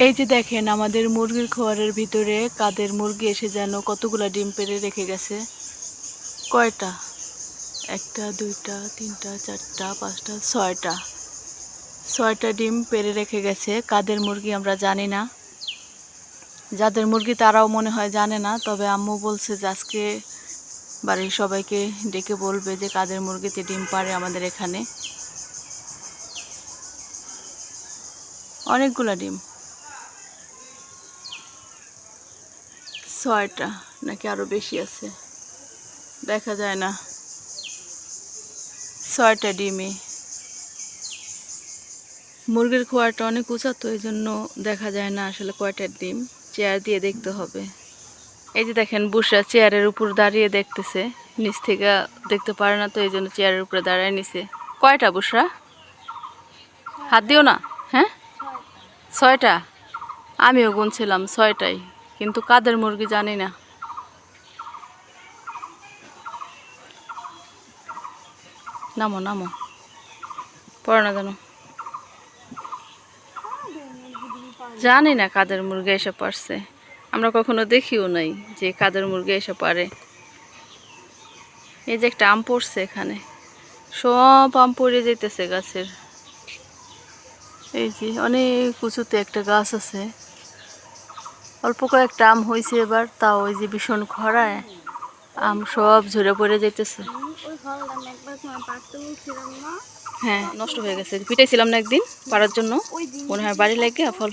এই যে দেখেন আমাদের মুরগির খোয়ারের ভিতরে কাদের মুরগি এসে যেন কতগুলা ডিম পেড়ে রেখে গেছে। কয়টা? একটা, দুইটা, তিনটা, চারটা, পাঁচটা, ছয়টা ডিম পেড়ে রেখে গেছে। কাদের মুরগি আমরা জানি না, যাদের মুরগি তারাও মনে হয় জানে না। তবে আম্মু বলছে যে আজকে বাড়ির সবাইকে ডেকে বলবে যে কাদের মুরগিতে ডিম পাড়ে আমাদের এখানে। অনেকগুলা ডিম, 6টা নাকি আরো বেশি আছে, দেখা যায় না। 6টা ডিমে। মুরগির খোয়ারটা অনেক উঁচা, তো এই জন্য দেখা যায় না আসলে কয়টার ডিম। চেয়ার দিয়ে দেখতে হবে। এই যে দেখেন বুসরা চেয়ারের উপর দাঁড়িয়ে দেখতেছে, নিচ থেকে দেখতে পারে না, তো এই জন্য চেয়ারের উপরে দাঁড়ায় নিছে। কয়টা বুসরা? হাত দিও না। হ্যাঁ, 6টা। আমিও গুনছিলাম 6টাই, কিন্তু কাদের মুরগি জানি না। নামো নামো, পড়ো না জানো, জানি না কাদের মুরগি এসে পারছে। আমরা কখনো দেখিও নাই যে কাদের মুরগি এসে পারে। এই যে একটা আম পড়ছে এখানে, সব আম পড়ে যেতেছে গাছের। এই যে অনেক উঁচুতে একটা গাছ আছে, অল্প কয়েকটা আম হয়েছে এবার, তাও ওই যে ভীষণ খরায় আম সব ঝরে পড়ে যেতেছে। হ্যাঁ, নষ্ট হয়ে গেছে। পিটাইছিলাম না একদিন পাড়ার জন্য, মনে হয় বাড়ি লাগে ফল